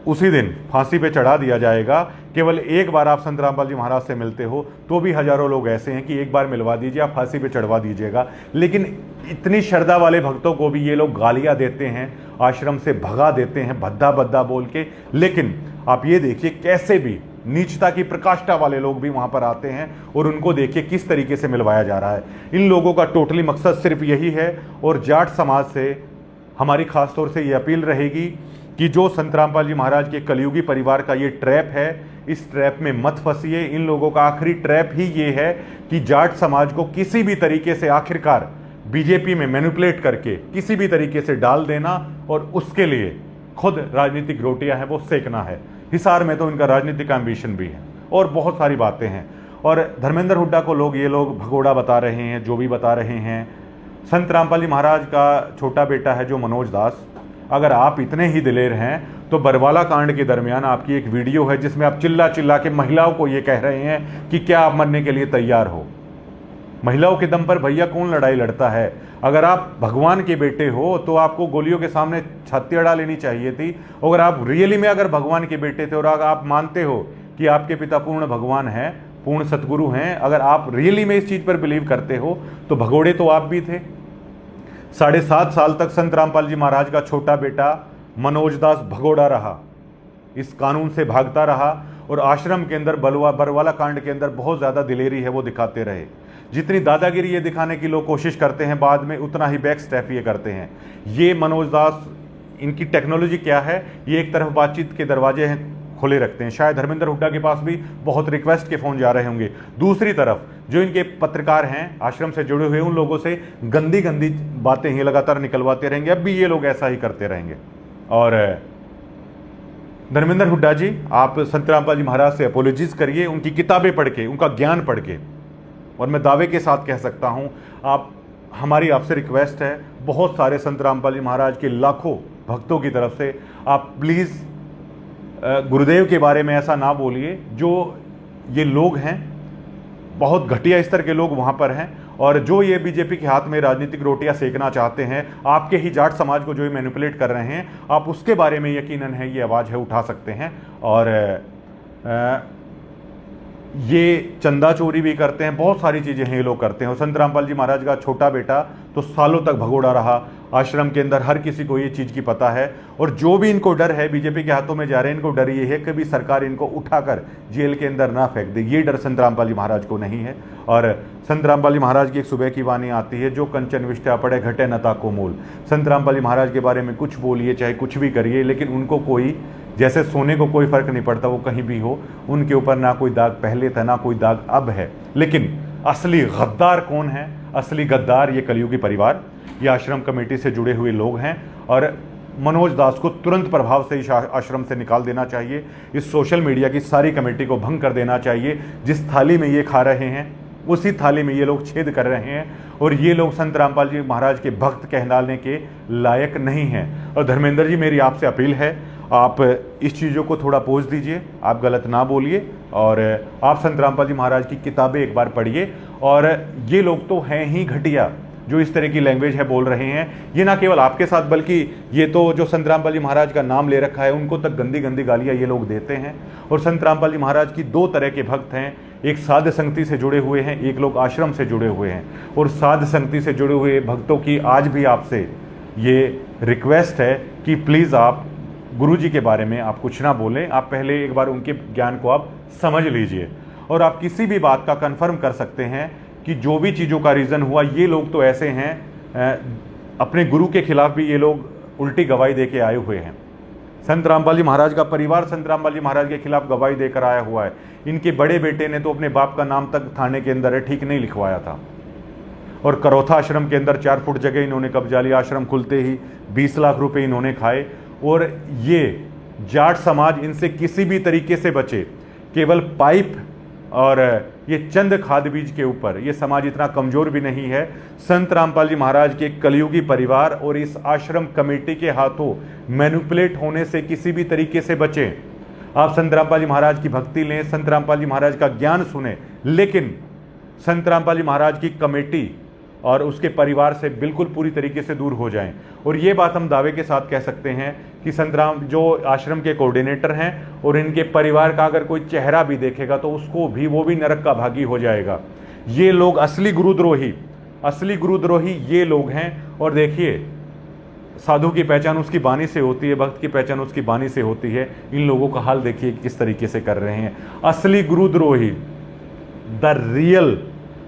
उसी दिन फांसी पे चढ़ा दिया जाएगा, केवल एक बार आप संत रामपाल जी महाराज से मिलते हो, तो भी हजारों लोग ऐसे हैं कि एक बार मिलवा दीजिए, आप फांसी पे चढ़वा दीजिएगा। लेकिन इतनी श्रद्धा वाले भक्तों को भी ये लोग गालियां देते हैं, आश्रम से भगा देते हैं भद्दा भद्दा बोल के। लेकिन आप ये देखिए कैसे भी नीचता की प्रकाष्ठा वाले लोग भी वहां पर आते हैं, और उनको देखिए किस तरीके से मिलवाया जा रहा है। इन लोगों का टोटली मकसद सिर्फ यही है। और जाट समाज से हमारी खासतौर से ये अपील रहेगी कि जो संत रामपाल जी महाराज के कलयुगी परिवार का ये ट्रैप है, इस ट्रैप में मत फंसिए। इन लोगों का आखिरी ट्रैप ही ये है कि जाट समाज को किसी भी तरीके से आखिरकार बीजेपी में मैनिपुलेट करके किसी भी तरीके से डाल देना और उसके लिए खुद राजनीतिक रोटियां हैं वो सेकना है। हिसार में तो इनका राजनीतिक एम्बिशन भी है और बहुत सारी बातें हैं। और धर्मेंद्र हुड्डा को ये लोग भगोड़ा बता रहे हैं, जो भी बता रहे हैं। संत रामपाल जी महाराज का छोटा बेटा है जो मनोज दास, अगर आप इतने ही दिलेर हैं तो बरवाला कांड के दरमियान आपकी एक वीडियो है जिसमें आप चिल्ला चिल्ला के महिलाओं को ये कह रहे हैं कि क्या आप मरने के लिए तैयार हो। महिलाओं के दम पर भैया कौन लड़ाई लड़ता है? अगर आप भगवान के बेटे हो तो आपको गोलियों के सामने छाती अड़ा लेनी चाहिए थी। अगर आप रियली में अगर भगवान के बेटे थे और अगर आप मानते हो कि आपके पिता पूर्ण भगवान हैं, पूर्ण सतगुरु हैं, अगर आप रियली में इस चीज़ पर बिलीव करते हो तो भगोड़े तो आप भी थे। 7.5 साल तक संत रामपाल जी महाराज का छोटा बेटा मनोज दास भगोड़ा रहा, इस कानून से भागता रहा और आश्रम के अंदर बरवाला कांड के अंदर बहुत ज़्यादा दिलेरी है वो दिखाते रहे। जितनी दादागिरी ये दिखाने की लोग कोशिश करते हैं बाद में उतना ही बैक स्टेप ये करते हैं। ये मनोज दास, इनकी टेक्नोलॉजी क्या है, ये एक तरफ बातचीत के दरवाजे हैं खुले रखते हैं। शायद धर्मेंद्र हुड्डा के पास भी बहुत रिक्वेस्ट के फ़ोन जा रहे होंगे। दूसरी तरफ जो इनके पत्रकार हैं आश्रम से जुड़े हुए, उन लोगों से गंदी गंदी बातें ही लगातार निकलवाते रहेंगे। अब भी ये लोग ऐसा ही करते रहेंगे। और धर्मेंद्र हुड्डा जी, आप संत रामपाल जी महाराज से अपोलॉजीज करिए, उनकी किताबें पढ़ के, उनका ज्ञान पढ़ के। और मैं दावे के साथ कह सकता हूँ, हमारी आपसे रिक्वेस्ट है, बहुत सारे संत रामपाल जी महाराज के लाखों भक्तों की तरफ से, आप प्लीज़ गुरुदेव के बारे में ऐसा ना बोलिए। जो ये लोग हैं बहुत घटिया स्तर के लोग वहाँ पर हैं, और जो ये बीजेपी के हाथ में राजनीतिक रोटियां सेकना चाहते हैं, आपके ही जाट समाज को जो ये मैनिपुलेट कर रहे हैं, आप उसके बारे में यकीनन है ये आवाज़ है उठा सकते हैं। और ये चंदा चोरी भी करते हैं, बहुत सारी चीज़ें हैं ये लोग करते हैं। और संत रामपाल जी महाराज का छोटा बेटा तो सालों तक भगोड़ा रहा आश्रम के अंदर, हर किसी को ये चीज़ की पता है। और जो भी इनको डर है, बीजेपी के हाथों में जा रहे हैं, इनको डर ये है कि भी सरकार इनको उठाकर जेल के अंदर ना फेंक दे। ये डर संत रामपाल जी महाराज को नहीं है। और संत रामपाल जी महाराज की एक सुबह की वाणी आती है, जो कंचन विष्टा पड़े घटे नता को मूल। संत रामपाल जी महाराज के बारे में कुछ बोलिए, चाहे कुछ भी करिए, लेकिन उनको कोई, जैसे सोने को कोई फर्क नहीं पड़ता वो कहीं भी हो, उनके ऊपर ना कोई दाग पहले था ना कोई दाग अब है। लेकिन असली गद्दार कौन है? असली गद्दार ये कलयुगी परिवार, ये आश्रम कमेटी से जुड़े हुए लोग हैं। और मनोज दास को तुरंत प्रभाव से इस आश्रम से निकाल देना चाहिए। इस सोशल मीडिया की सारी कमेटी को भंग कर देना चाहिए। जिस थाली में ये खा रहे हैं उसी थाली में ये लोग छेद कर रहे हैं, और ये लोग संत रामपाल जी महाराज के भक्त कहलाने के लायक नहीं हैं। और धर्मेंद्र जी, मेरी आपसे अपील है, आप इस चीज़ों को थोड़ा पोंछ दीजिए, आप गलत ना बोलिए, और आप संत रामपाल जी महाराज की किताबें एक बार पढ़िए। और ये लोग तो हैं ही घटिया जो इस तरह की लैंग्वेज है बोल रहे हैं। ये ना केवल आपके साथ, बल्कि ये तो जो संत रामपाल जी महाराज का नाम ले रखा है उनको तक गंदी गंदी गालियाँ ये लोग देते हैं। और संत रामपाल जी महाराज की 2 तरह के भक्त हैं, एक साध संगति से जुड़े हुए हैं, एक लोग आश्रम से जुड़े हुए हैं। और साध संगति से जुड़े हुए भक्तों की आज भी आपसे ये रिक्वेस्ट है कि प्लीज़ आप गुरु जी के बारे में आप कुछ ना बोलें। आप पहले एक बार उनके ज्ञान को आप समझ लीजिए, और आप किसी भी बात का कन्फर्म कर सकते हैं कि जो भी चीज़ों का रीज़न हुआ, ये लोग तो ऐसे हैं, अपने गुरु के खिलाफ भी ये लोग उल्टी गवाही दे के आए हुए हैं। संत रामपाल जी महाराज का परिवार संत रामपाल जी महाराज के खिलाफ गवाही देकर आया हुआ है। इनके बड़े बेटे ने तो अपने बाप का नाम तक थाने के अंदर ठीक नहीं लिखवाया था। और करौथा आश्रम के अंदर 4 फुट जगह इन्होंने कब्जा लिया। आश्रम खुलते ही 20 लाख रुपए इन्होंने खाए। और ये जाट समाज इनसे किसी भी तरीके से बचे, केवल पाइप और ये चंद खाद बीज के ऊपर ये समाज इतना कमज़ोर भी नहीं है। संत रामपाल जी महाराज के कलयुगी परिवार और इस आश्रम कमेटी के हाथों मैनिपुलेट होने से किसी भी तरीके से बचें। आप संत रामपाल जी महाराज की भक्ति लें, संत रामपाल जी महाराज का ज्ञान सुने, लेकिन संत रामपाल जी महाराज की कमेटी और उसके परिवार से बिल्कुल पूरी तरीके से दूर हो जाएं। और ये बात हम दावे के साथ कह सकते हैं कि संत राम जो आश्रम के कोऑर्डिनेटर हैं और इनके परिवार का अगर कोई चेहरा भी देखेगा तो उसको भी, वो भी नरक का भागी हो जाएगा। ये लोग असली गुरुद्रोही ये लोग हैं। और देखिए, साधु की पहचान उसकी बानी से होती है, भक्त की पहचान उसकी बानी से होती है। इन लोगों का हाल देखिए किस तरीके से कर रहे हैं। असली गुरुद्रोही, द रियल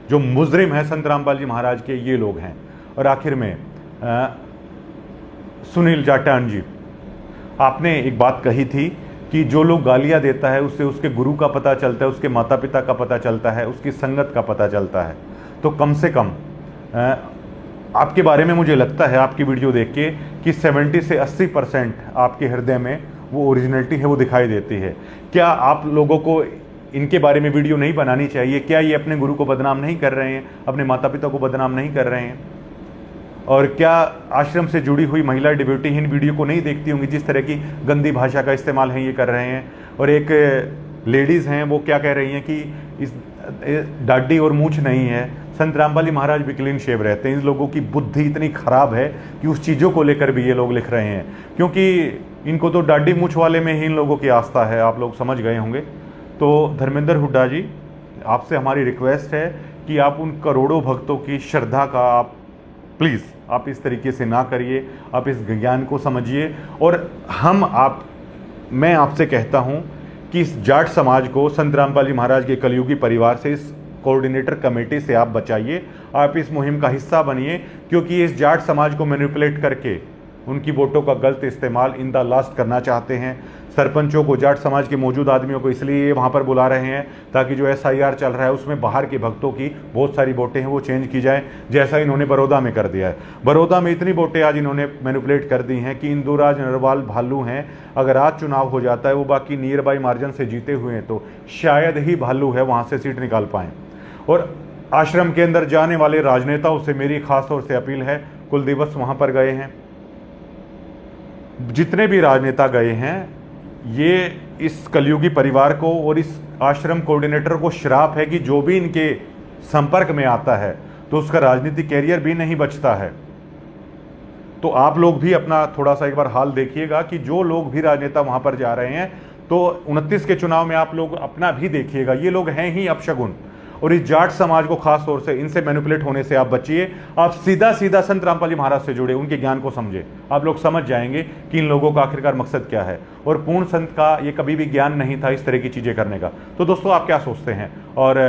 जो मुजरिम है संत रामपाल जी महाराज के, ये लोग हैं। और आखिर में सुनील जाटान जी, आपने एक बात कही थी कि जो लोग गालियां देता है उससे उसके गुरु का पता चलता है, उसके माता पिता का पता चलता है, उसकी संगत का पता चलता है। तो कम से कम आपके बारे में मुझे लगता है आपकी वीडियो देख के कि 70 से 80% आपके हृदय में वो ओरिजिनलिटी है, वो दिखाई देती है। क्या आप लोगों को इनके बारे में वीडियो नहीं बनानी चाहिए? क्या ये अपने गुरु को बदनाम नहीं कर रहे हैं, अपने माता पिता को बदनाम नहीं कर रहे हैं? और क्या आश्रम से जुड़ी हुई महिला डिब्यूटी इन वीडियो को नहीं देखती होंगी? जिस तरह की गंदी भाषा का इस्तेमाल है ये कर रहे हैं। और एक लेडीज़ हैं, वो क्या कह रही हैं कि इस दाढ़ी और मूछ नहीं है। संत रामपाल जी महाराज भी क्लीन शेव रहते हैं। इन लोगों की बुद्धि इतनी खराब है कि उस चीज़ों को लेकर भी ये लोग लिख रहे हैं, क्योंकि इनको तो दाढ़ी मूछ वाले में ही इन लोगों की आस्था है। आप लोग समझ गए होंगे। तो धर्मेंद्र हुड्डा जी, आपसे हमारी रिक्वेस्ट है कि आप उन करोड़ों भक्तों की श्रद्धा का आप प्लीज़ आप इस तरीके से ना करिए। आप इस ज्ञान को समझिए। और मैं आपसे कहता हूँ कि इस जाट समाज को संत रामपाल जी महाराज के कलयुगी परिवार से, इस कोऑर्डिनेटर कमेटी से आप बचाइए। आप इस मुहिम का हिस्सा बनिए, क्योंकि इस जाट समाज को मैनिपुलेट करके उनकी वोटों का गलत इस्तेमाल इन द लास्ट करना चाहते हैं। सरपंचों को, जाट समाज के मौजूद आदमियों को इसलिए वहाँ पर बुला रहे हैं ताकि जो SIR चल रहा है उसमें बाहर के भक्तों की बहुत सारी वोटें हैं वो चेंज की जाए, जैसा इन्होंने बड़ौदा में कर दिया है। बड़ौदा में इतनी वोटें आज इन्होंने मैनिपुलेट कर दी हैं कि इंदुराज नरवाल भालू हैं। अगर आज चुनाव हो जाता है, वो बाकी नियर बाई मार्जिन से जीते हुए हैं, तो शायद ही भालू है वहाँ से सीट निकाल पाएँ। और आश्रम के अंदर जाने वाले राजनेताओं से मेरी खास तौर से अपील है, कुलदिवस वहाँ पर गए हैं, जितने भी राजनेता गए हैं, ये इस कलयुगी परिवार को और इस आश्रम कोऑर्डिनेटर को श्राप है कि जो भी इनके संपर्क में आता है तो उसका राजनीतिक कैरियर भी नहीं बचता है। तो आप लोग भी अपना थोड़ा सा एक बार हाल देखिएगा कि जो लोग भी राजनेता वहां पर जा रहे हैं, तो 29 के चुनाव में आप लोग अपना भी देखिएगा। ये लोग हैं ही अपशगुन। और इस जाट समाज को खास तौर से इनसे मैनिपुलेट होने से आप बचिए। आप सीधा सीधा संत रामपाल जी महाराज से जुड़े, उनके ज्ञान को समझे। आप लोग समझ जाएंगे कि इन लोगों का आखिरकार मकसद क्या है। और पूर्ण संत का ये कभी भी ज्ञान नहीं था इस तरह की चीज़ें करने का। तो दोस्तों, आप क्या सोचते हैं? और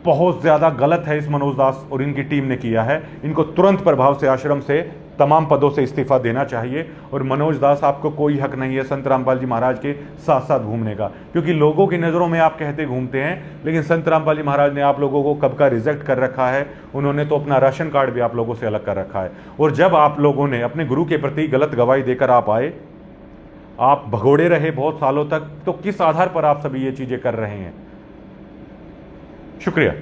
बहुत ज़्यादा गलत है इस मनोज दास और इनकी टीम ने किया है। इनको तुरंत प्रभाव से आश्रम से तमाम पदों से इस्तीफा देना चाहिए। और मनोज दास, आपको कोई हक नहीं है संत रामपाल जी महाराज के साथ साथ घूमने का, क्योंकि लोगों की नज़रों में आप कहते घूमते हैं, लेकिन संत रामपाल जी महाराज ने आप लोगों को कब का रिजेक्ट कर रखा है। उन्होंने तो अपना राशन कार्ड भी आप लोगों से अलग कर रखा है। और जब आप लोगों ने अपने गुरु के प्रति गलत गवाही देकर आप आए, आप भगोड़े रहे बहुत सालों तक, तो किस आधार पर आप सभी ये चीज़ें कर रहे हैं? शुक्रिया।